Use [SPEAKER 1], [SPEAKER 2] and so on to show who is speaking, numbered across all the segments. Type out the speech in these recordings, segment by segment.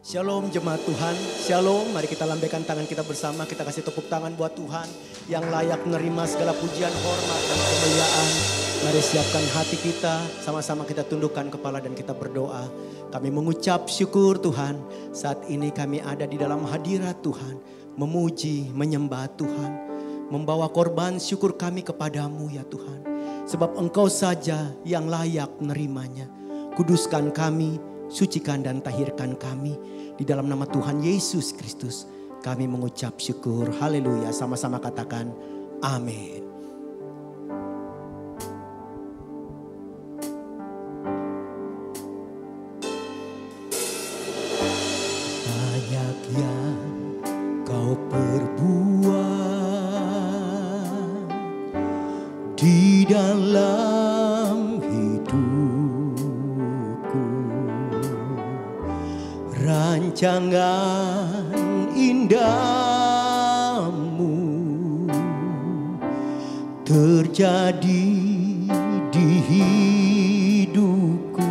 [SPEAKER 1] Shalom jemaat Tuhan, shalom. Mari kita lambaikan tangan kita bersama, kita kasih tepuk tangan buat Tuhan yang layak menerima segala pujian, hormat dan kemuliaan. Mari siapkan hati kita, sama-sama kita tundukkan kepala dan kita berdoa. Kami mengucap syukur Tuhan, saat ini kami ada di dalam hadirat Tuhan, memuji, menyembah Tuhan, membawa korban syukur kami kepadamu ya Tuhan. Sebab Engkau saja yang layak menerimanya. Kuduskan kami, sucikan dan tahirkan kami. Di dalam nama Tuhan Yesus Kristus kami mengucap syukur. Haleluya. Sama-sama katakan amin. Banyak yang kau perbuat di dalam rancangan indahmu terjadi di hidupku.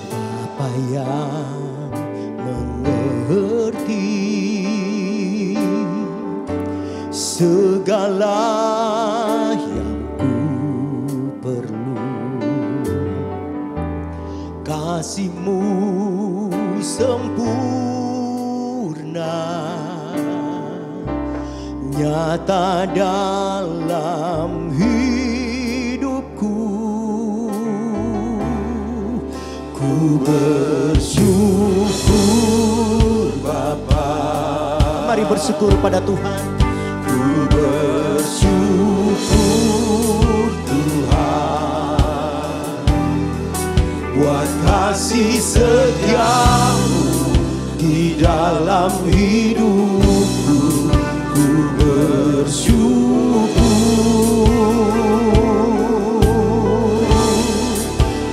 [SPEAKER 1] Bapa yang mengerti segala yang ku perlu, kasih-Mu sempurna nyata dalam hidupku. Ku bersyukur Bapa. Mari bersyukur pada Tuhan. Ku bersyukur Tuhan buat kasih setiamu di dalam hidupku. Ku bersyukur,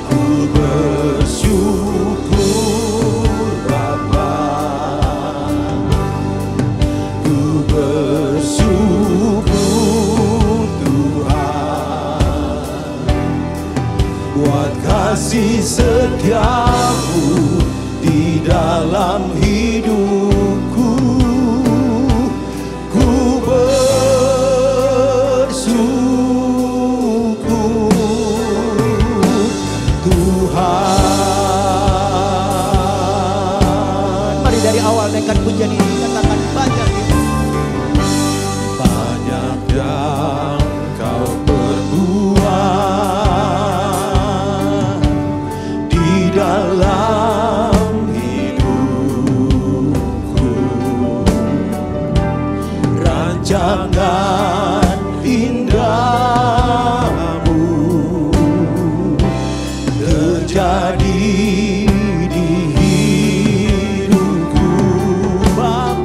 [SPEAKER 1] ku bersyukur Bapa, ku bersyukur Tuhan buat kasih setiamu di dalam hidupku. Ku bersyukur Tuhan. Mari dari awal naikkan pujian ini, katakan banyak itu. Banyak yang kau perbuat di dalam hidupku, rancangan indahmu terjadi di hidupku. Bapa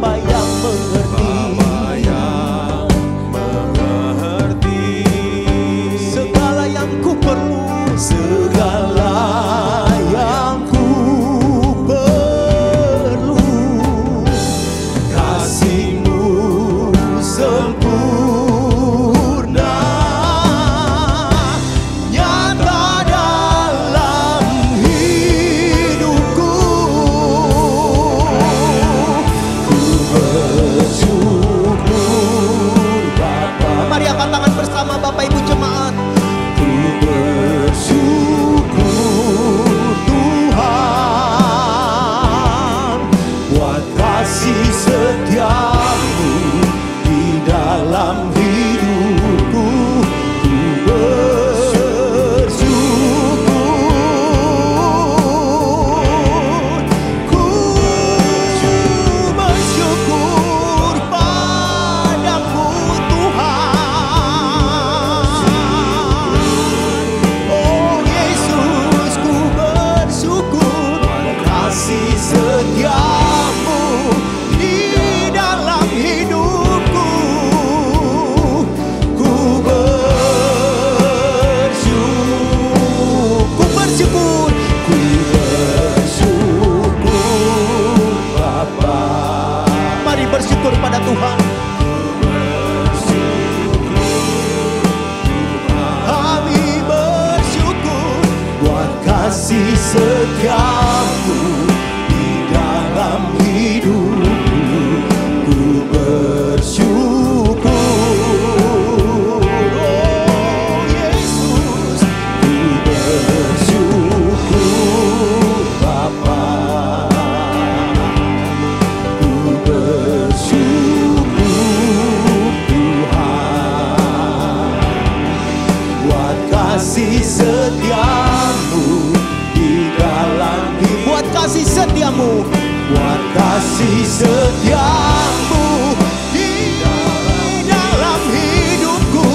[SPEAKER 1] kasih setiamu di dalam hidupku,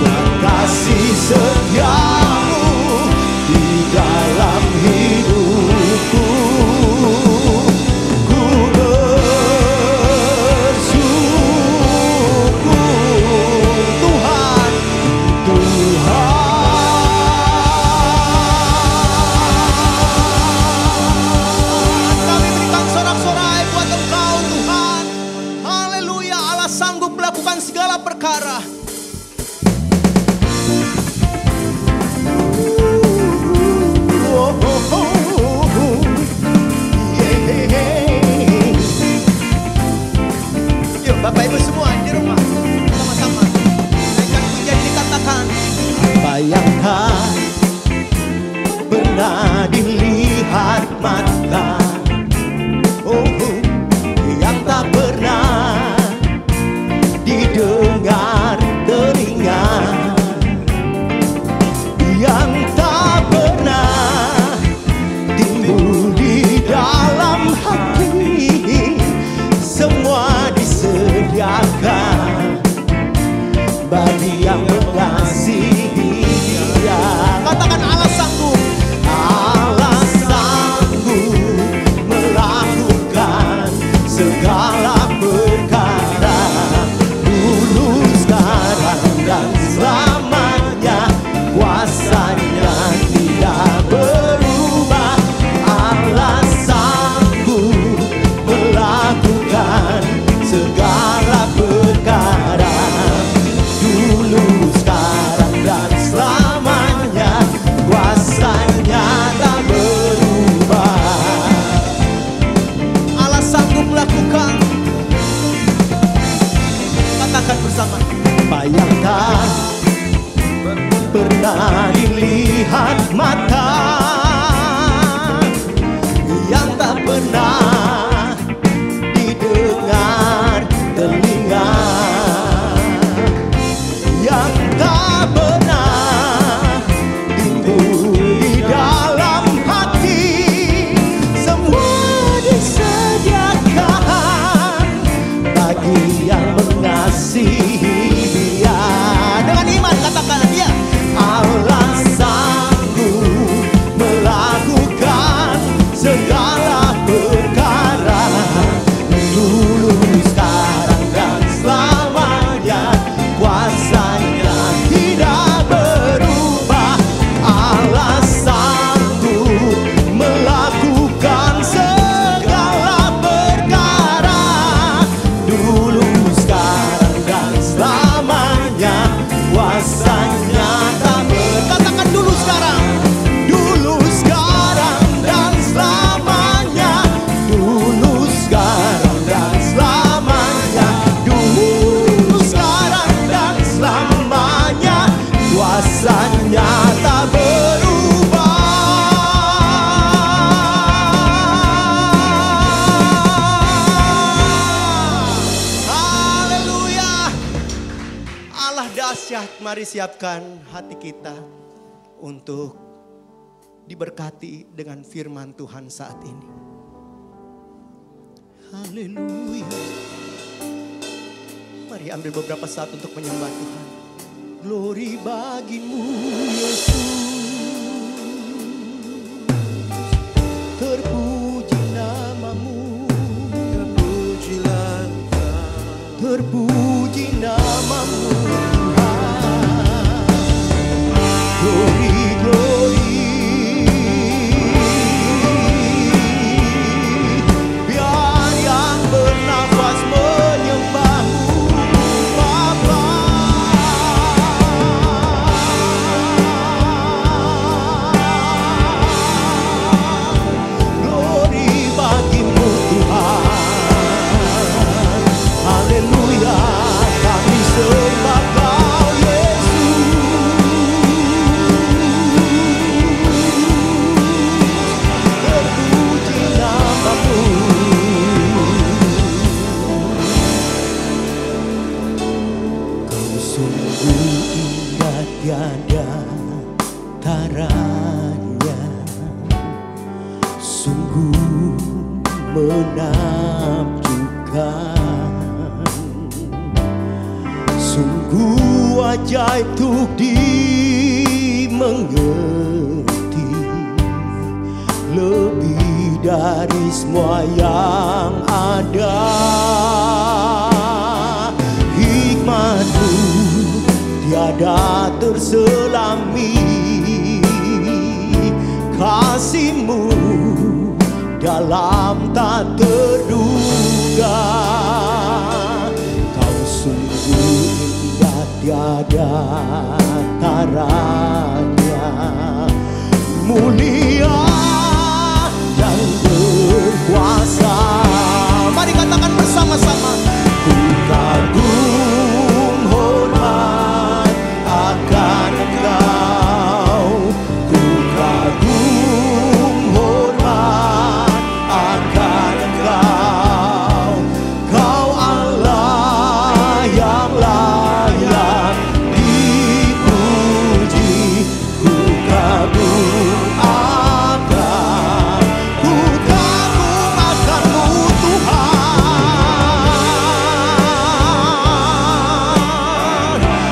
[SPEAKER 1] buat kasih setiamu di dalam hidupku. Ku bersyukur Tuhan, kami berikan sorak-sorai buat Engkau Tuhan. Haleluya, Allah sanggup melakukan segala perkara. Yuk Bapak Ibu semua di rumah, sama-sama naikkan pujian, dikatakan apa yang tak pernah dilihat mata, yang tak pernah didengar telinga, yang tak pernah timbul di dalam hati, semua disediakan bagi yang mengasihi Dia. Katakan Allah sanggup, Allah sanggup melakukan segala perkara, dulu, sekarang, dan selamanya. Kuasanya tidak berubah. Allah sanggup melakukan segala perkara, dulu, sekarang, dan selamanya. Kuasanya tak berubah. Allah sanggup melakukan. Katakan bersama, apa yang tak pernah dilihat mata, yang tak pernah didengar telinga, yang tak pernah timbul di dalam hati, semua disediakan bagi yang mengasihi Dia. Dengan iman katakan Dia, Allah sanggup melakukan segala perkara, dulu, sekarang, dan selamanya. Kuasanya tidak berubah. Allah sanggup melakukan segala perkara, dulu, sekarang, dan selamanya. Kuasanya tak berkatakan dulu, sekarang, dan selamanya. Dulu, sekarang, dan selamanya. Dulu, sekarang, dan selamanya. Kuasanya tak berubah. Haleluya. Allah dahsyat, mari siapkan hati kita untuk diberkati dengan firman Tuhan saat ini. Haleluya. Mari ambil beberapa saat untuk menyembah Tuhan. Glory bagimu Yesus, terpuji namamu, terpujilah Engkau, terpuji namamu Tuhan. Glory, glory, biar yang bernafas menyembahmu Bapa. Glory bagimu Tuhan. Haleluya, kami sembah Kau Yesus. Terpuji namamu. Kau sungguh indah tiada taranya, sungguh menakjubkan. Sungguh ajaib untuk dimengerti, lebih dari semua yang ada. Hikmat-Mu tiada terselami, kasih-Mu dalam tak terduga. Kau sungguh indah tiada taranya, mulia dan berkuasa. Mari katakan bersama-sama. Ku kagum hormat akan Engkau, ku kagum hormat akan Engkau. Kau Allah yang layak dipuji. Ku kagum akan, ku kagum akan-Mu Tuhan.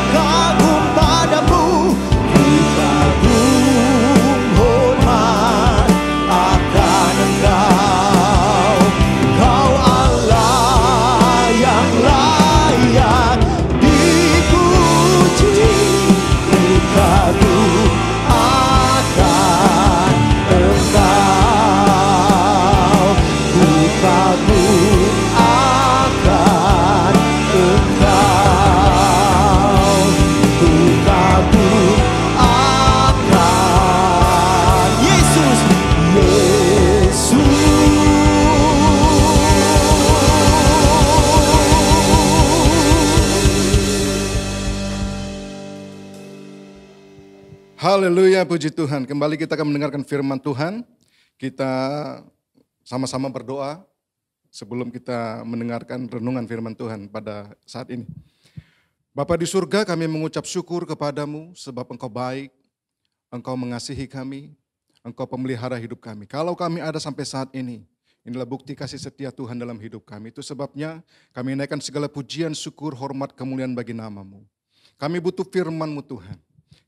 [SPEAKER 1] Kagum padamu, ku kagum hormat akan Engkau. Kau Allah yang layak dipuji. Ku kagum akan Engkau. Ku kagum akan Engkau. Ku kagum akan Yesus, Yesus.
[SPEAKER 2] Haleluya, puji Tuhan. Kembali kita akan mendengarkan firman Tuhan. Kita sama-sama berdoa sebelum kita mendengarkan renungan firman Tuhan pada saat ini. Bapa di surga, kami mengucap syukur kepadamu sebab Engkau baik, Engkau mengasihi kami, Engkau pemelihara hidup kami. Kalau kami ada sampai saat ini, inilah bukti kasih setia Tuhan dalam hidup kami. Itu sebabnya kami naikkan segala pujian, syukur, hormat, kemuliaan bagi nama-Mu. Kami butuh firman-Mu Tuhan.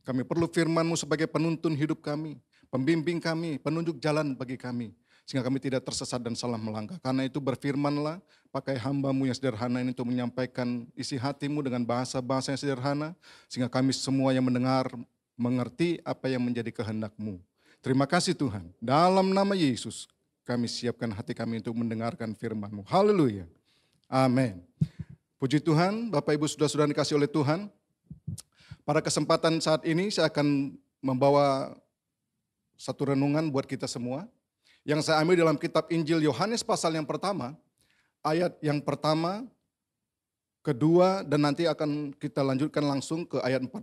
[SPEAKER 2] Kami perlu firman-Mu sebagai penuntun hidup kami, pembimbing kami, penunjuk jalan bagi kami. Sehingga kami tidak tersesat dan salah melangkah. Karena itu berfirmanlah, pakai hamba-Mu yang sederhana ini untuk menyampaikan isi hati-Mu dengan bahasa-bahasa yang sederhana. Sehingga kami semua yang mendengar mengerti apa yang menjadi kehendak-Mu. Terima kasih Tuhan. Dalam nama Yesus kami siapkan hati kami untuk mendengarkan firman-Mu. Haleluya. Amin. Puji Tuhan, Bapak Ibu saudara-saudara dikasih oleh Tuhan. Pada kesempatan saat ini saya akan membawa satu renungan buat kita semua. Yang saya ambil dalam kitab Injil Yohanes pasal yang pertama, ayat yang pertama, kedua, dan nanti akan kita lanjutkan langsung ke ayat 14.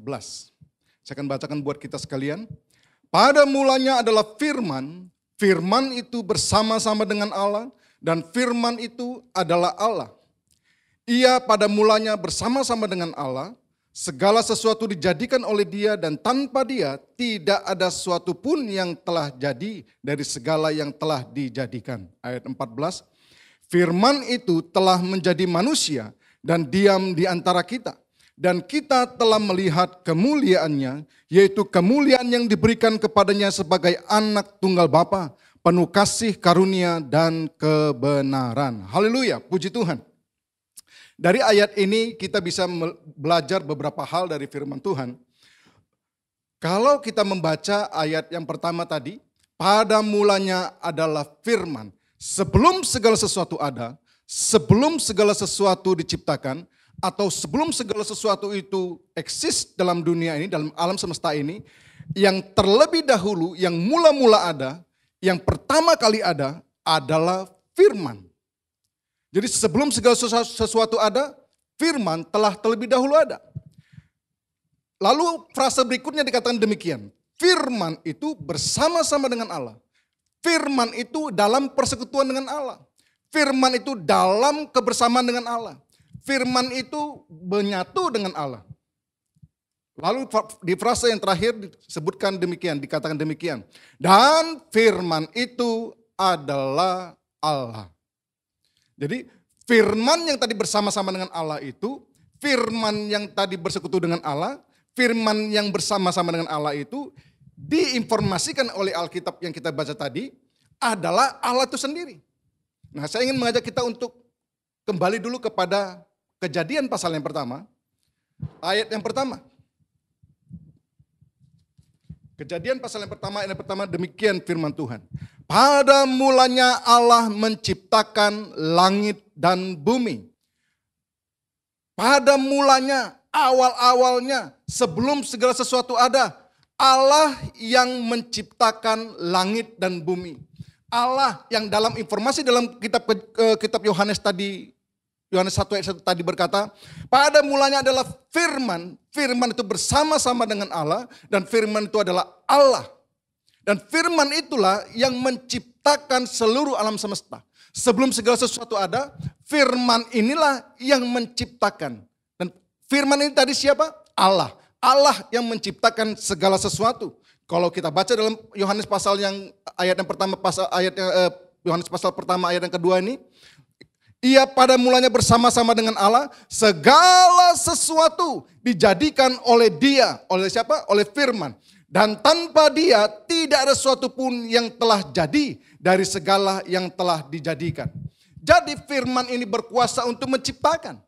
[SPEAKER 2] Saya akan bacakan buat kita sekalian. Pada mulanya adalah firman, firman itu bersama-sama dengan Allah, dan firman itu adalah Allah. Ia pada mulanya bersama-sama dengan Allah. Segala sesuatu dijadikan oleh Dia dan tanpa Dia tidak ada sesuatu pun yang telah jadi dari segala yang telah dijadikan. Ayat 14, firman itu telah menjadi manusia dan diam di antara kita. Dan kita telah melihat kemuliaannya, yaitu kemuliaan yang diberikan kepadanya sebagai anak tunggal Bapa, penuh kasih, karunia, dan kebenaran. Haleluya, puji Tuhan. Dari ayat ini kita bisa belajar beberapa hal dari firman Tuhan. Kalau kita membaca ayat yang pertama tadi, pada mulanya adalah firman. Sebelum segala sesuatu ada, sebelum segala sesuatu diciptakan, atau sebelum segala sesuatu itu eksis dalam dunia ini, dalam alam semesta ini, yang terlebih dahulu, yang mula-mula ada, yang pertama kali ada adalah firman. Jadi sebelum segala sesuatu ada, firman telah terlebih dahulu ada. Lalu frase berikutnya dikatakan demikian. Firman itu bersama-sama dengan Allah. Firman itu dalam persekutuan dengan Allah. Firman itu dalam kebersamaan dengan Allah. Firman itu menyatu dengan Allah. Lalu di frase yang terakhir disebutkan demikian, dikatakan demikian. Dan firman itu adalah Allah. Jadi firman yang tadi bersama-sama dengan Allah itu, firman yang tadi bersekutu dengan Allah, firman yang bersama-sama dengan Allah itu diinformasikan oleh Alkitab yang kita baca tadi adalah Allah itu sendiri. Nah, saya ingin mengajak kita untuk kembali dulu kepada Kejadian pasal yang pertama, ayat yang pertama. Kejadian pasal yang pertama, ayat yang pertama, demikian firman Tuhan. Pada mulanya Allah menciptakan langit dan bumi. Pada mulanya, awal-awalnya, sebelum segala sesuatu ada, Allah yang menciptakan langit dan bumi. Allah yang dalam informasi dalam kitab Yohanes tadi, Yohanes 1 ayat 1 tadi berkata, pada mulanya adalah firman, firman itu bersama-sama dengan Allah, dan firman itu adalah Allah. Dan firman itulah yang menciptakan seluruh alam semesta. Sebelum segala sesuatu ada, firman inilah yang menciptakan. Dan firman ini tadi siapa? Allah. Allah yang menciptakan segala sesuatu. Kalau kita baca dalam Yohanes pasal yang ayat yang pertama, Yohanes pasal pertama ayat yang kedua ini, ia pada mulanya bersama-sama dengan Allah, segala sesuatu dijadikan oleh dia. Oleh siapa? Oleh firman. Dan tanpa dia tidak ada sesuatu pun yang telah jadi dari segala yang telah dijadikan. Jadi firman ini berkuasa untuk menciptakan.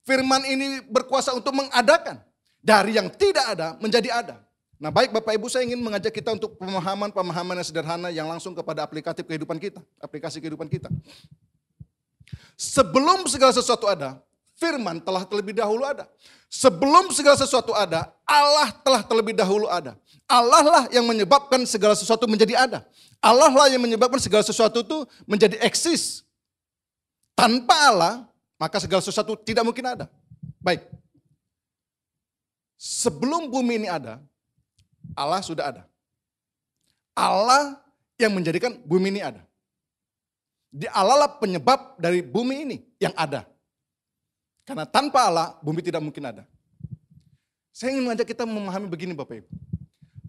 [SPEAKER 2] Firman ini berkuasa untuk mengadakan. Dari yang tidak ada menjadi ada. Nah, baik Bapak Ibu, saya ingin mengajak kita untuk pemahaman yang sederhana yang langsung kepada aplikasi kehidupan kita. Sebelum segala sesuatu ada, firman telah terlebih dahulu ada. Sebelum segala sesuatu ada, Allah telah terlebih dahulu ada. Allah lah yang menyebabkan segala sesuatu menjadi ada. Allah lah yang menyebabkan segala sesuatu itu menjadi eksis. Tanpa Allah, maka segala sesuatu tidak mungkin ada. Baik. Sebelum bumi ini ada, Allah sudah ada. Allah yang menjadikan bumi ini ada. Allah lah penyebab dari bumi ini yang ada. Karena tanpa Allah, bumi tidak mungkin ada. Saya ingin mengajak kita memahami begini Bapak Ibu.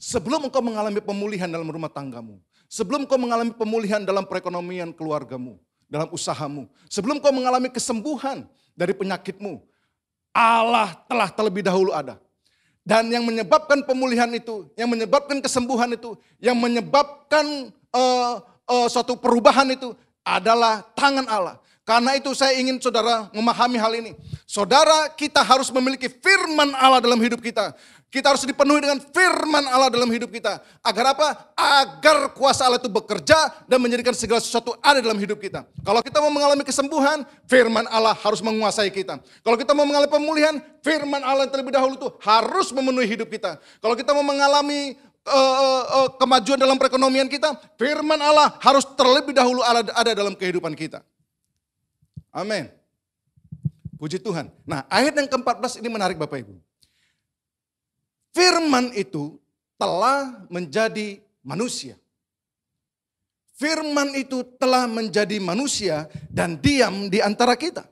[SPEAKER 2] Sebelum engkau mengalami pemulihan dalam rumah tanggamu, sebelum engkau mengalami pemulihan dalam perekonomian keluargamu, dalam usahamu, sebelum engkau mengalami kesembuhan dari penyakitmu, Allah telah terlebih dahulu ada. Dan yang menyebabkan pemulihan itu, yang menyebabkan kesembuhan itu, yang menyebabkan suatu perubahan itu adalah tangan Allah. Karena itu saya ingin saudara memahami hal ini. Saudara, kita harus memiliki firman Allah dalam hidup kita. Kita harus dipenuhi dengan firman Allah dalam hidup kita. Agar apa? Agar kuasa Allah itu bekerja dan menjadikan segala sesuatu ada dalam hidup kita. Kalau kita mau mengalami kesembuhan, firman Allah harus menguasai kita. Kalau kita mau mengalami pemulihan, firman Allah yang terlebih dahulu itu harus memenuhi hidup kita. Kalau kita mau mengalami kemajuan dalam perekonomian kita, firman Allah harus terlebih dahulu ada dalam kehidupan kita. Amin. Puji Tuhan. Nah, ayat yang ke-14 ini menarik Bapak Ibu. Firman itu telah menjadi manusia. Firman itu telah menjadi manusia dan diam di antara kita.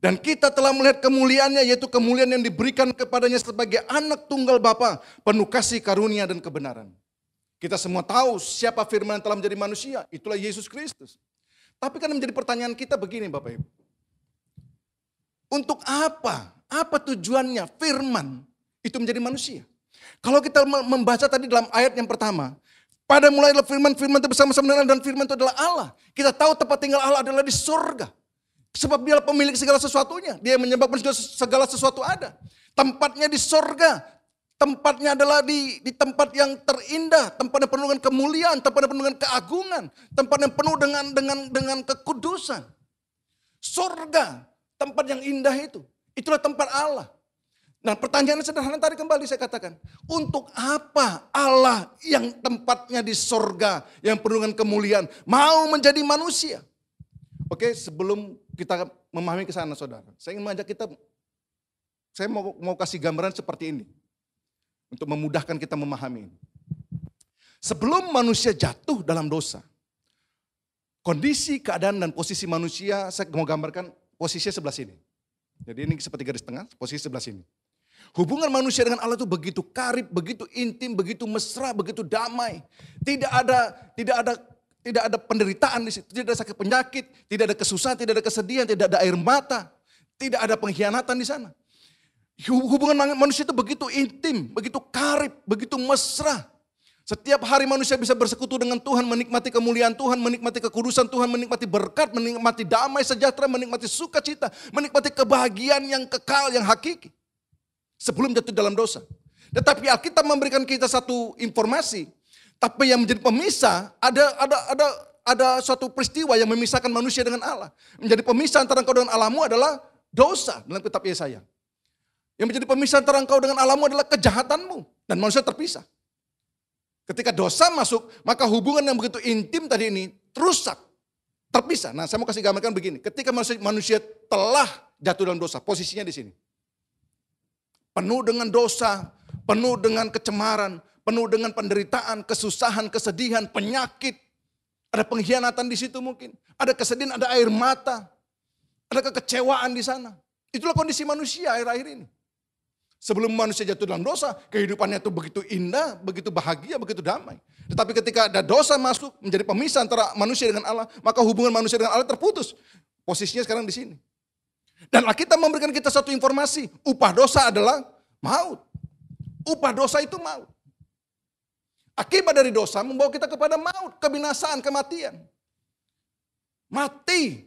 [SPEAKER 2] Dan kita telah melihat kemuliaannya, yaitu kemuliaan yang diberikan kepadanya sebagai anak tunggal Bapa, penuh kasih karunia dan kebenaran. Kita semua tahu siapa firman yang telah menjadi manusia, itulah Yesus Kristus. Tapi kan menjadi pertanyaan kita begini Bapak Ibu. Untuk apa? Apa tujuannya firman itu menjadi manusia? Kalau kita membaca tadi dalam ayat yang pertama, pada mulai adalah firman itu bersama-sama dengan Allah dan firman itu adalah Allah. Kita tahu tempat tinggal Allah adalah di surga. Sebab dia pemilik segala sesuatunya. Dia menyebabkan segala sesuatu ada. Tempatnya di surga. Tempatnya adalah di tempat yang terindah, tempat yang penuh dengan kemuliaan, tempat yang penuh dengan keagungan, tempat yang penuh dengan kekudusan. Surga, tempat yang indah itu. Itulah tempat Allah. Nah, pertanyaan sederhana tadi kembali saya katakan, untuk apa Allah yang tempatnya di surga, yang penuh dengan kemuliaan, mau menjadi manusia? Oke, sebelum kita memahami ke sana saudara, saya ingin mengajak kita, saya mau kasih gambaran seperti ini. Untuk memudahkan kita memahami. Sebelum manusia jatuh dalam dosa, kondisi, keadaan, dan posisi manusia, saya mau gambarkan posisinya sebelah sini. Jadi ini seperti garis tengah, posisi sebelah sini. Hubungan manusia dengan Allah itu begitu karib, begitu intim, begitu mesra, begitu damai. Tidak ada Tidak ada penderitaan di situ, tidak ada sakit penyakit, tidak ada kesusahan, tidak ada kesedihan, tidak ada air mata, tidak ada pengkhianatan di sana. Hubungan manusia itu begitu intim, begitu karib, begitu mesra. Setiap hari manusia bisa bersekutu dengan Tuhan, menikmati kemuliaan Tuhan, menikmati kekudusan Tuhan, menikmati berkat, menikmati damai sejahtera, menikmati sukacita, menikmati kebahagiaan yang kekal, yang hakiki. Sebelum jatuh dalam dosa. Tetapi Alkitab memberikan kita satu informasi, tapi yang menjadi pemisah, ada suatu peristiwa yang memisahkan manusia dengan Allah. Menjadi pemisah antara engkau dengan Allahmu adalah dosa dalam kitab Yesaya. Yang menjadi pemisah antara engkau dengan Allahmu adalah kejahatanmu. Dan manusia terpisah. Ketika dosa masuk, maka hubungan yang begitu intim tadi ini terusak. Terpisah. Nah, saya mau kasih gambarkan begini. Ketika manusia telah jatuh dalam dosa, posisinya di sini. Penuh dengan dosa, penuh dengan kecemaran, penuh dengan penderitaan, kesusahan, kesedihan, penyakit. Ada pengkhianatan di situ mungkin. Ada kesedihan, ada air mata. Ada kekecewaan di sana. Itulah kondisi manusia akhir-akhir ini. Sebelum manusia jatuh dalam dosa, kehidupannya itu begitu indah, begitu bahagia, begitu damai. Tetapi ketika ada dosa masuk, menjadi pemisah antara manusia dengan Allah, maka hubungan manusia dengan Allah terputus. Posisinya sekarang di sini. Dan Alkitab memberikan kita satu informasi, upah dosa adalah maut. Upah dosa itu maut. Akibat dari dosa membawa kita kepada maut, kebinasaan, kematian. Mati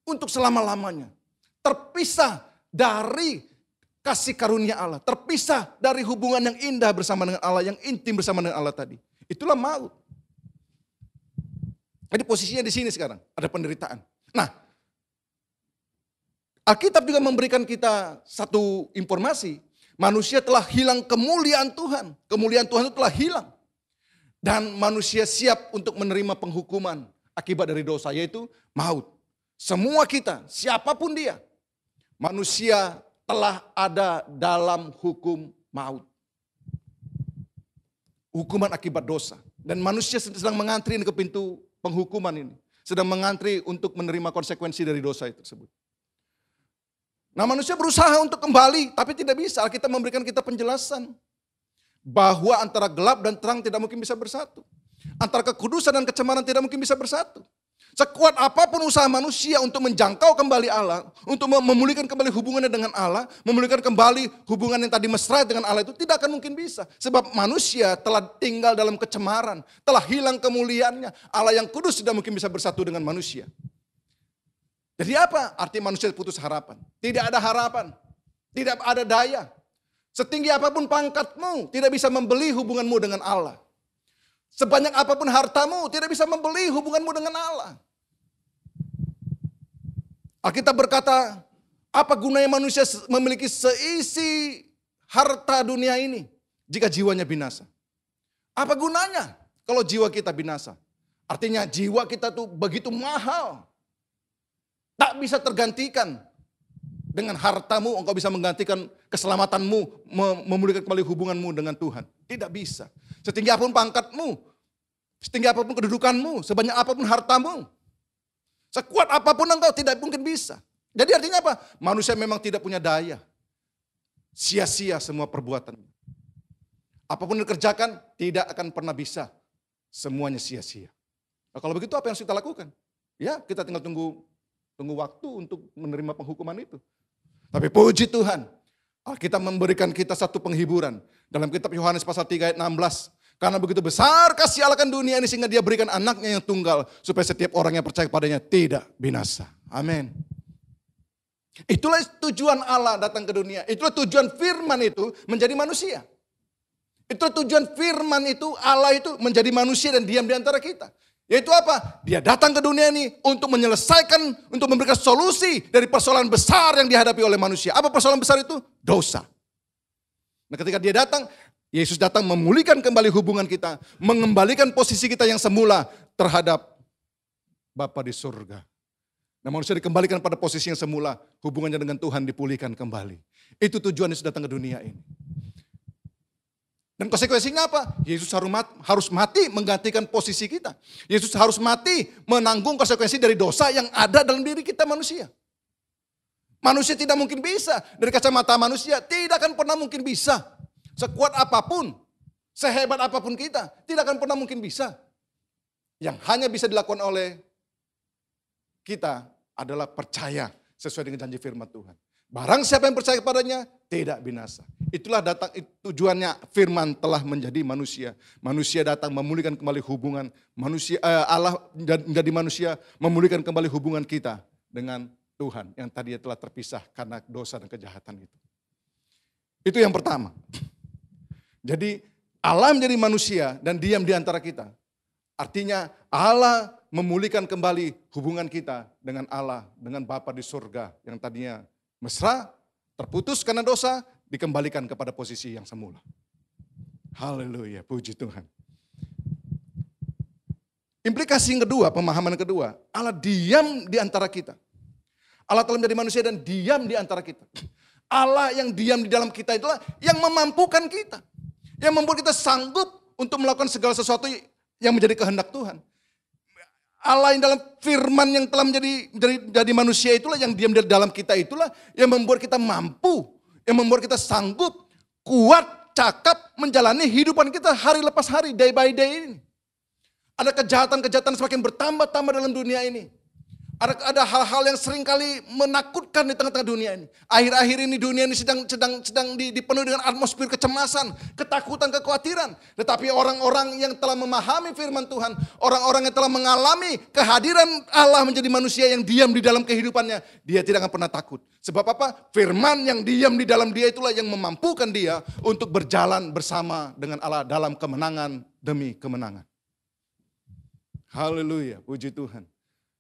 [SPEAKER 2] untuk selama-lamanya. Terpisah dari kasih karunia Allah, terpisah dari hubungan yang indah bersama dengan Allah, yang intim bersama dengan Allah tadi. Itulah maut. Jadi posisinya di sini sekarang, ada penderitaan. Nah, Alkitab juga memberikan kita satu informasi, manusia telah hilang kemuliaan Tuhan. Kemuliaan Tuhan itu telah hilang. Dan manusia siap untuk menerima penghukuman akibat dari dosa, yaitu maut. Semua kita, siapapun dia, manusia telah ada dalam hukum maut. Hukuman akibat dosa. Dan manusia sedang mengantri ke pintu penghukuman ini. Sedang mengantri untuk menerima konsekuensi dari dosa itu tersebut. Nah, manusia berusaha untuk kembali, tapi tidak bisa. Kita memberikan kita penjelasan. Bahwa antara gelap dan terang tidak mungkin bisa bersatu. Antara kekudusan dan kecemaran tidak mungkin bisa bersatu. Sekuat apapun usaha manusia untuk menjangkau kembali Allah, untuk memulihkan kembali hubungannya dengan Allah, memulihkan kembali hubungan yang tadi mesra dengan Allah itu tidak akan mungkin bisa. Sebab manusia telah tinggal dalam kecemaran, telah hilang kemuliaannya. Allah yang kudus tidak mungkin bisa bersatu dengan manusia. Jadi apa? Arti manusia putus harapan. Tidak ada harapan, tidak ada daya. Setinggi apapun pangkatmu, tidak bisa membeli hubunganmu dengan Allah. Sebanyak apapun hartamu, tidak bisa membeli hubunganmu dengan Allah. Alkitab berkata, apa gunanya manusia memiliki seisi harta dunia ini jika jiwanya binasa? Apa gunanya kalau jiwa kita binasa? Artinya jiwa kita tuh begitu mahal. Tak bisa tergantikan. Dengan hartamu engkau bisa menggantikan keselamatanmu, memulihkan kembali hubunganmu dengan Tuhan. Tidak bisa. Setinggi apapun pangkatmu, setinggi apapun kedudukanmu, sebanyak apapun hartamu, sekuat apapun engkau tidak mungkin bisa. Jadi artinya apa? Manusia memang tidak punya daya. Sia-sia semua perbuatannya. Apapun yang dikerjakan tidak akan pernah bisa. Semuanya sia-sia. Nah, kalau begitu apa yang harus kita lakukan? Ya, kita tinggal tunggu waktu untuk menerima penghukuman itu. Tapi puji Tuhan, Alkitab memberikan kita satu penghiburan. Dalam kitab Yohanes pasal 3 ayat 16. Karena begitu besar kasih Allah akan dunia ini sehingga dia berikan anaknya yang tunggal. Supaya setiap orang yang percaya kepadanya tidak binasa. Amin. Itulah tujuan Allah datang ke dunia. Itulah tujuan firman itu menjadi manusia. Itulah tujuan firman itu, Allah itu menjadi manusia dan diam di antara kita. Yaitu apa? Dia datang ke dunia ini untuk menyelesaikan, untuk memberikan solusi dari persoalan besar yang dihadapi oleh manusia. Apa persoalan besar itu? Dosa. Nah, ketika dia datang, Yesus datang memulihkan kembali hubungan kita, mengembalikan posisi kita yang semula terhadap Bapa di surga. Nah, manusia dikembalikan pada posisi yang semula, hubungannya dengan Tuhan dipulihkan kembali. Itu tujuan Yesus datang ke dunia ini. Dan konsekuensinya apa? Yesus harus mati menggantikan posisi kita. Yesus harus mati menanggung konsekuensi dari dosa yang ada dalam diri kita manusia. Manusia tidak mungkin bisa. Dari kacamata manusia tidak akan pernah mungkin bisa. Sekuat apapun, sehebat apapun kita, tidak akan pernah mungkin bisa. yang hanya bisa dilakukan oleh kita adalah percaya sesuai dengan janji firman Tuhan. Barang siapa yang percaya kepadanya tidak binasa. Itulah datang tujuannya firman telah menjadi manusia. Manusia datang memulihkan kembali hubungan manusia, Allah menjadi manusia memulihkan kembali hubungan kita dengan Tuhan yang tadinya telah terpisah karena dosa dan kejahatan itu. Itu yang pertama. Jadi Allah menjadi manusia dan diam di antara kita. Artinya Allah memulihkan kembali hubungan kita dengan Allah, dengan Bapa di surga yang tadinya mesra, terputus karena dosa, dikembalikan kepada posisi yang semula. Haleluya, puji Tuhan. Implikasi yang kedua, pemahaman yang kedua, Allah diam di antara kita. Allah telah menjadi manusia dan diam di antara kita. Allah yang diam di dalam kita itulah yang memampukan kita. Yang membuat kita sanggup untuk melakukan segala sesuatu yang menjadi kehendak Tuhan. Allah yang dalam firman yang telah menjadi manusia itulah, yang diam di dalam kita itulah, yang membuat kita mampu, yang membuat kita sanggup, kuat, cakap, menjalani hidupan kita hari lepas hari, day by day ini. Ada kejahatan-kejahatan semakin bertambah-tambah dalam dunia ini. Ada hal-hal yang seringkali menakutkan di tengah-tengah dunia ini. Akhir-akhir ini dunia ini sedang dipenuhi dengan atmosfer kecemasan, ketakutan, kekhawatiran. Tetapi orang-orang yang telah memahami firman Tuhan, orang-orang yang telah mengalami kehadiran Allah menjadi manusia yang diam di dalam kehidupannya, dia tidak akan pernah takut. Sebab apa? Firman yang diam di dalam dia itulah yang memampukan dia untuk berjalan bersama dengan Allah dalam kemenangan demi kemenangan. Haleluya, puji Tuhan.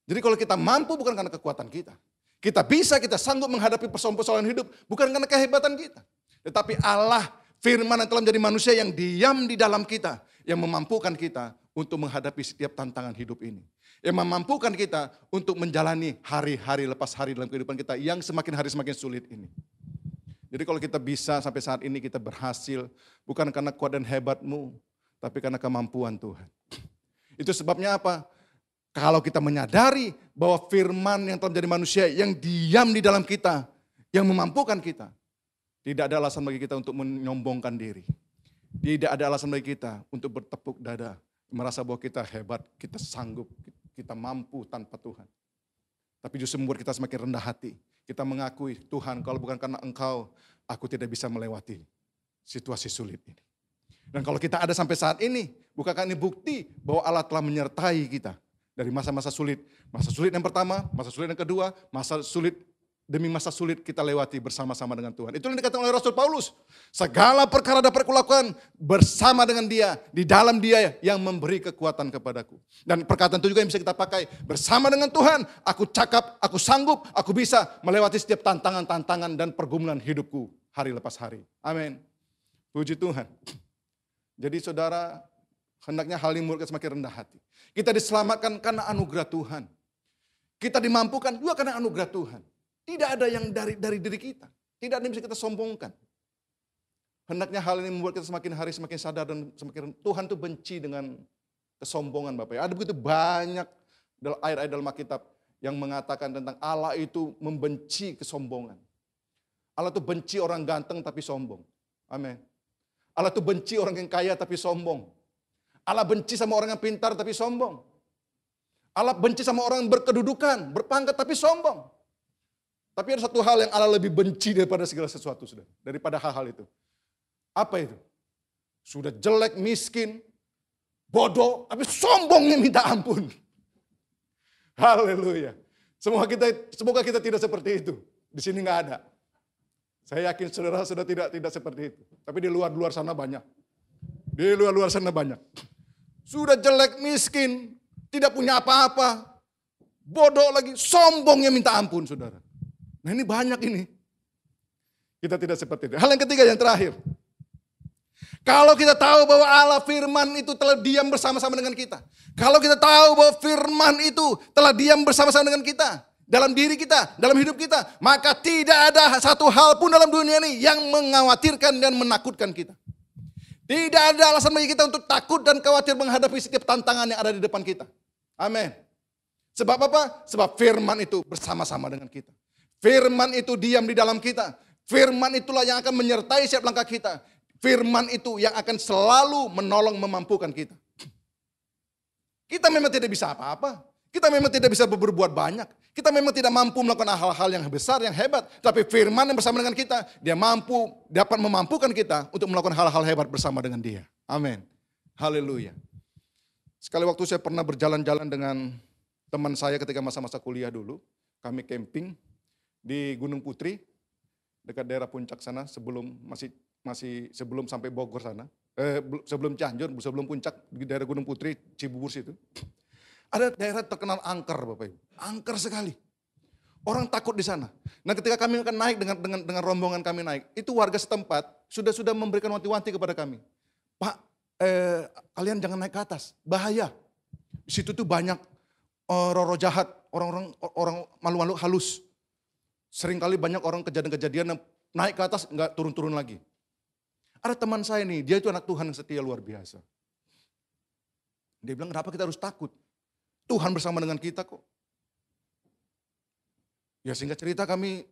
[SPEAKER 2] Jadi kalau kita mampu bukan karena kekuatan kita. Kita sanggup menghadapi persoalan-persoalan hidup bukan karena kehebatan kita. Tetapi Allah, firman yang telah menjadi manusia yang diam di dalam kita. Yang memampukan kita untuk menghadapi setiap tantangan hidup ini. Yang memampukan kita untuk menjalani hari-hari lepas hari dalam kehidupan kita yang semakin hari semakin sulit ini. Jadi kalau kita bisa sampai saat ini kita berhasil bukan karena kuat dan hebatmu, tapi karena kemampuan Tuhan. Itu sebabnya apa? Kalau kita menyadari bahwa firman yang telah menjadi manusia yang diam di dalam kita, yang memampukan kita, tidak ada alasan bagi kita untuk menyombongkan diri. Tidak ada alasan bagi kita untuk bertepuk dada, merasa bahwa kita hebat, kita sanggup, kita mampu tanpa Tuhan. Tapi justru membuat kita semakin rendah hati. Kita mengakui, Tuhan kalau bukan karena Engkau, aku tidak bisa melewati situasi sulit ini. Dan kalau kita ada sampai saat ini, bukankah ini bukti bahwa Allah telah menyertai kita. Dari masa-masa sulit yang pertama, masa sulit yang kedua, masa sulit demi masa sulit kita lewati bersama-sama dengan Tuhan. Itu yang dikatakan oleh Rasul Paulus. Segala perkara dapat kulakukan bersama dengan Dia, di dalam Dia yang memberi kekuatan kepadaku. Dan perkataan itu juga yang bisa kita pakai. Bersama dengan Tuhan, aku cakap, aku sanggup, aku bisa melewati setiap tantangan-tantangan dan pergumulan hidupku hari lepas hari. Amin. Puji Tuhan. Jadi saudara, hendaknya hal ini membuat kita semakin rendah hati. Kita diselamatkan karena anugerah Tuhan. Kita dimampukan juga karena anugerah Tuhan. Tidak ada yang dari diri kita. Tidak ada yang bisa kita sombongkan. Hendaknya hal ini membuat kita semakin hari semakin sadar dan semakin Tuhan itu benci dengan kesombongan Bapak. Ada begitu banyak ayat-ayat dalam Alkitab yang mengatakan tentang Allah itu membenci kesombongan. Allah itu benci orang ganteng tapi sombong. Amin. Allah itu benci orang yang kaya tapi sombong. Allah benci sama orang yang pintar tapi sombong. Allah benci sama orang yang berkedudukan, berpangkat tapi sombong. Tapi ada satu hal yang Allah lebih benci daripada segala sesuatu, saudara. Daripada hal-hal itu. Apa itu? Sudah jelek, miskin, bodoh, tapi sombongnya minta ampun. Haleluya. Semoga kita tidak seperti itu. Di sini nggak ada. Saya yakin saudara sudah tidak seperti itu. Tapi di luar sana banyak. Di luar sana banyak. Sudah jelek, miskin, tidak punya apa-apa, bodoh lagi, sombongnya minta ampun, saudara. Nah ini banyak ini. Kita tidak seperti itu. Hal yang ketiga, yang terakhir. Kalau kita tahu bahwa Allah firman itu telah diam bersama-sama dengan kita. Kalau kita tahu bahwa firman itu telah diam bersama-sama dengan kita. Dalam diri kita, dalam hidup kita. Maka tidak ada satu hal pun dalam dunia ini yang mengkhawatirkan dan menakutkan kita. Tidak ada alasan bagi kita untuk takut dan khawatir menghadapi setiap tantangan yang ada di depan kita. Amin. Sebab apa? Sebab firman itu bersama-sama dengan kita. Firman itu diam di dalam kita. Firman itulah yang akan menyertai setiap langkah kita. Firman itu yang akan selalu menolong memampukan kita. Kita memang tidak bisa apa-apa. Kita memang tidak bisa berbuat banyak. Kita memang tidak mampu melakukan hal-hal yang besar, yang hebat. Tapi firman yang bersama dengan kita, dia dapat memampukan kita untuk melakukan hal-hal hebat bersama dengan dia. Amin. Haleluya. Sekali waktu saya pernah berjalan-jalan dengan teman saya ketika masa-masa kuliah dulu. Kami camping di Gunung Putri, dekat daerah puncak sana, sebelum sebelum sampai Bogor sana. Sebelum Cianjur, sebelum puncak di daerah Gunung Putri, Cibubur situ. Ada daerah terkenal angker, Bapak Ibu. Angker sekali. Orang takut di sana. Nah, ketika kami akan naik dengan rombongan kami naik, itu warga setempat sudah memberikan wanti-wanti kepada kami. Pak, kalian jangan naik ke atas, bahaya. Di situ tuh banyak roh-roh jahat, orang malu-malu halus. Seringkali banyak orang kejadian-kejadian naik ke atas nggak turun-turun lagi. Ada teman saya nih, dia itu anak Tuhan yang setia luar biasa. Dia bilang, kenapa kita harus takut? Tuhan bersama dengan kita kok. Ya singkat cerita kami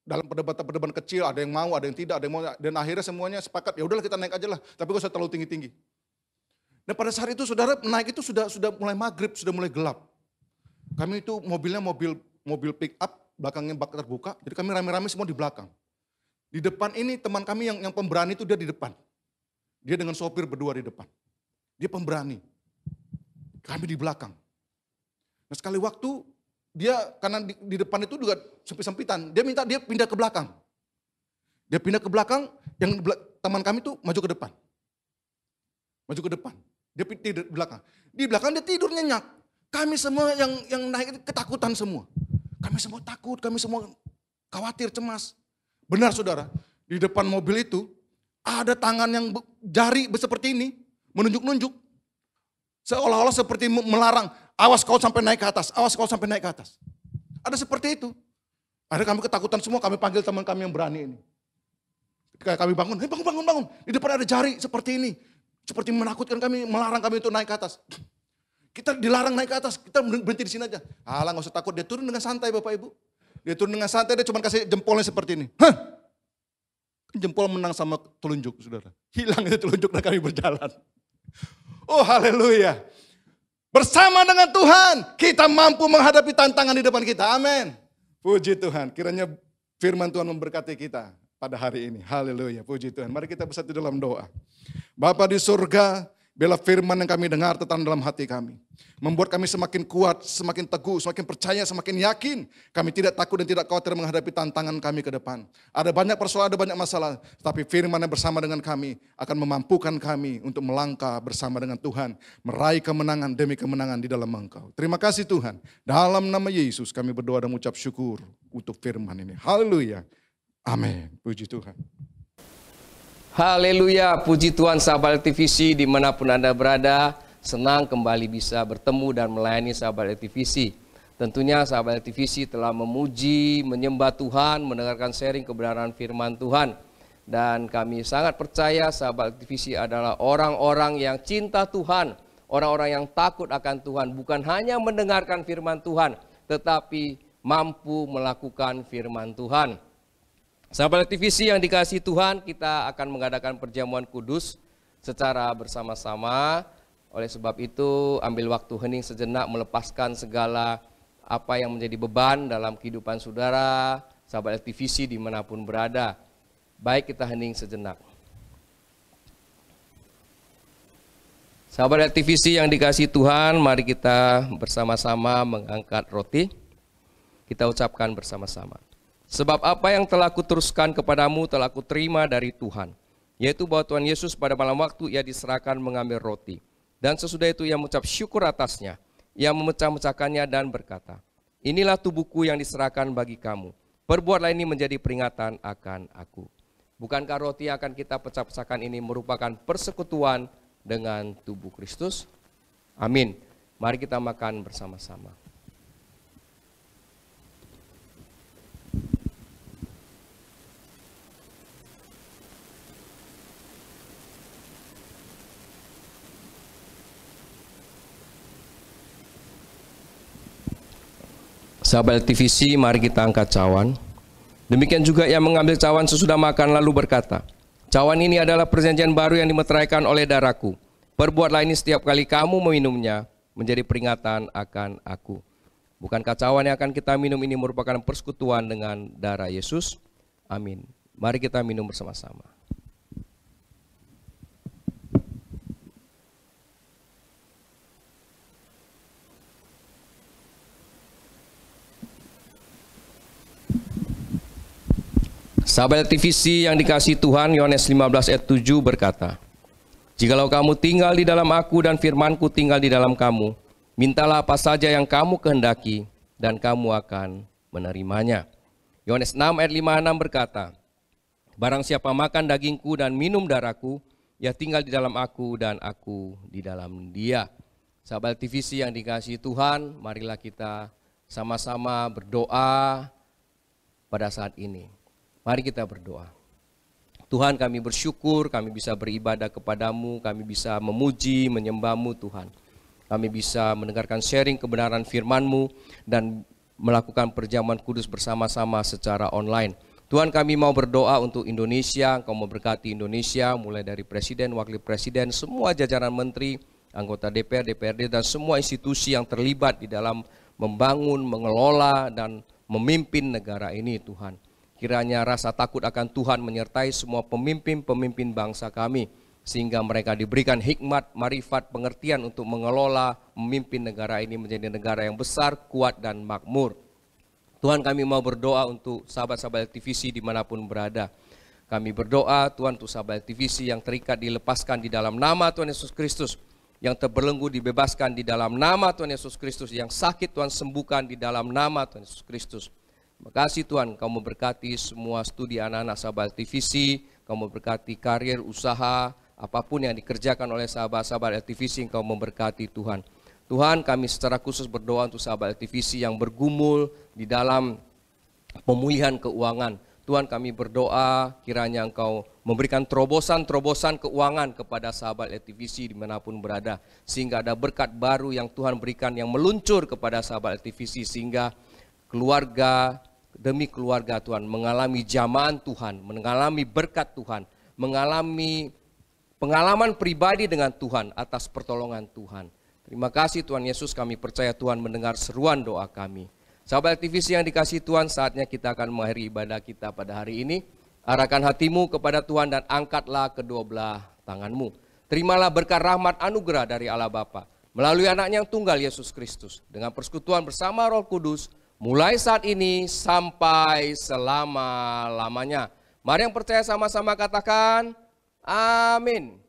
[SPEAKER 2] dalam perdebatan kecil, ada yang mau, ada yang tidak, ada yang mau. Dan akhirnya semuanya sepakat, ya udahlah kita naik aja lah. Tapi gak usah terlalu tinggi-tinggi. Dan pada saat itu saudara naik itu sudah mulai maghrib, sudah mulai gelap. Kami itu mobilnya mobil pick up, belakangnya bak terbuka. Jadi kami rame-rame semua di belakang. Di depan ini teman kami yang pemberani itu dia di depan. Dia dengan sopir berdua di depan. Dia pemberani. Kami di belakang. Nah sekali waktu dia karena di depan itu juga sempit-sempitan, dia minta dia pindah ke belakang. Dia pindah ke belakang, yang teman kami itu maju ke depan. Maju ke depan. Dia tidur di belakang. Di belakang dia tidur nyenyak. Kami semua yang naik itu ketakutan semua. Kami semua takut, kami semua khawatir, cemas. Benar saudara, di depan mobil itu ada tangan yang jari seperti ini, menunjuk-nunjuk. Seolah-olah seperti melarang, awas kau sampai naik ke atas, awas kau sampai naik ke atas. Ada seperti itu. Akhirnya kami ketakutan semua, kami panggil teman kami yang berani ini. Ketika kami bangun, bangun. Di depan ada jari seperti ini. Seperti menakutkan kami, melarang kami untuk naik ke atas. Kita dilarang naik ke atas, kita berhenti di sini aja. Alah gak usah takut, dia turun dengan santai Bapak Ibu. Dia turun dengan santai, dia cuma kasih jempolnya seperti ini. Jempol menang sama telunjuk saudara. Hilang itu telunjuk dan kami berjalan. Oh haleluya. Bersama dengan Tuhan, kita mampu menghadapi tantangan di depan kita. Amin. Puji Tuhan, kiranya firman Tuhan memberkati kita pada hari ini. Haleluya, puji Tuhan. Mari kita bersatu dalam doa. Bapa di surga, biarlah firman yang kami dengar tertanam dalam hati kami. Membuat kami semakin kuat, semakin teguh, semakin percaya, semakin yakin. Kami tidak takut dan tidak khawatir menghadapi tantangan kami ke depan. Ada banyak persoalan, ada banyak masalah. Tapi firman yang bersama dengan kami akan memampukan kami untuk melangkah bersama dengan Tuhan. Meraih kemenangan demi kemenangan di dalam Engkau. Terima kasih Tuhan. Dalam nama Yesus kami berdoa dan mengucap syukur untuk firman ini. Haleluya. Amin. Puji Tuhan.
[SPEAKER 3] Haleluya, puji Tuhan sahabat LTVC dimanapun Anda berada. Senang kembali bisa bertemu dan melayani sahabat LTVC. Tentunya sahabat LTVC telah memuji, menyembah Tuhan, mendengarkan sharing kebenaran firman Tuhan. Dan kami sangat percaya sahabat LTVC adalah orang-orang yang cinta Tuhan. Orang-orang yang takut akan Tuhan. Bukan hanya mendengarkan firman Tuhan, tetapi mampu melakukan firman Tuhan. Sahabat LTVC yang dikasihi Tuhan, kita akan mengadakan perjamuan kudus secara bersama-sama. Oleh sebab itu, ambil waktu hening sejenak melepaskan segala apa yang menjadi beban dalam kehidupan saudara, sahabat LTVC dimanapun berada. Baik, kita hening sejenak. Sahabat LTVC yang dikasihi Tuhan, mari kita bersama-sama mengangkat roti. Kita ucapkan bersama-sama. Sebab apa yang telah kuteruskan kepadamu telah kuterima dari Tuhan, yaitu bahwa Tuhan Yesus pada malam waktu ia diserahkan mengambil roti. Dan sesudah itu ia mengucap syukur atasnya, ia memecah-mecahkannya dan berkata, inilah tubuhku yang diserahkan bagi kamu, perbuatlah ini menjadi peringatan akan aku. Bukankah roti yang akan kita pecah-pecahkan ini merupakan persekutuan dengan tubuh Kristus? Amin. Mari kita makan bersama-sama. Sahabat LTVC, mari kita angkat cawan. Demikian juga ia mengambil cawan sesudah makan lalu berkata, cawan ini adalah perjanjian baru yang dimeteraikan oleh darahku. Perbuatlah ini setiap kali kamu meminumnya menjadi peringatan akan aku. Bukankah cawan yang akan kita minum ini merupakan persekutuan dengan darah Yesus? Amin. Mari kita minum bersama-sama. Sahabat TVC yang dikasihi Tuhan, Yohanes 15 ayat 7 berkata, "Jikalau kamu tinggal di dalam aku dan firmanku tinggal di dalam kamu, mintalah apa saja yang kamu kehendaki dan kamu akan menerimanya." Yohanes 6 ayat 56 berkata, "Barang siapa makan dagingku dan minum darahku, ia tinggal di dalam aku dan aku di dalam dia." Sahabat TVC yang dikasihi Tuhan, marilah kita sama-sama berdoa pada saat ini. Mari kita berdoa. Tuhan, kami bersyukur, kami bisa beribadah kepadamu, kami bisa memuji, menyembahmu Tuhan. Kami bisa mendengarkan sharing kebenaran firman-Mu dan melakukan perjamuan kudus bersama-sama secara online. Tuhan, kami mau berdoa untuk Indonesia, Engkau memberkati Indonesia, mulai dari Presiden, Wakil Presiden, semua jajaran menteri, anggota DPR, DPRD, dan semua institusi yang terlibat di dalam membangun, mengelola, dan memimpin negara ini Tuhan. Kiranya rasa takut akan Tuhan menyertai semua pemimpin-pemimpin bangsa kami, sehingga mereka diberikan hikmat, marifat, pengertian untuk mengelola, memimpin negara ini menjadi negara yang besar, kuat, dan makmur. Tuhan, kami mau berdoa untuk sahabat-sahabat TVC dimanapun berada. Kami berdoa Tuhan untuk sahabat TVC yang terikat dilepaskan di dalam nama Tuhan Yesus Kristus, yang terbelenggu dibebaskan di dalam nama Tuhan Yesus Kristus, yang sakit Tuhan sembuhkan di dalam nama Tuhan Yesus Kristus. Terima kasih Tuhan, Kau memberkati semua studi anak-anak sahabat TVC, Kau memberkati karir, usaha, apapun yang dikerjakan oleh sahabat-sahabat TVC, Kau memberkati Tuhan. Tuhan, kami secara khusus berdoa untuk sahabat TVC yang bergumul di dalam pemulihan keuangan. Tuhan, kami berdoa kiranya Engkau memberikan terobosan-terobosan keuangan kepada sahabat TVC dimanapun berada, sehingga ada berkat baru yang Tuhan berikan yang meluncur kepada sahabat TVC, sehingga keluarga demi keluarga Tuhan mengalami jamaan Tuhan, mengalami berkat Tuhan, mengalami pengalaman pribadi dengan Tuhan atas pertolongan Tuhan. Terima kasih Tuhan Yesus, kami percaya Tuhan mendengar seruan doa kami. Sahabat TVC yang dikasihi Tuhan, saatnya kita akan mengakhiri ibadah kita pada hari ini. Arahkan hatimu kepada Tuhan dan angkatlah kedua belah tanganmu. Terimalah berkat rahmat anugerah dari Allah Bapa melalui anaknya yang tunggal Yesus Kristus, dengan persekutuan bersama Roh Kudus, mulai saat ini sampai selama-lamanya. Mari yang percaya sama-sama katakan, amin.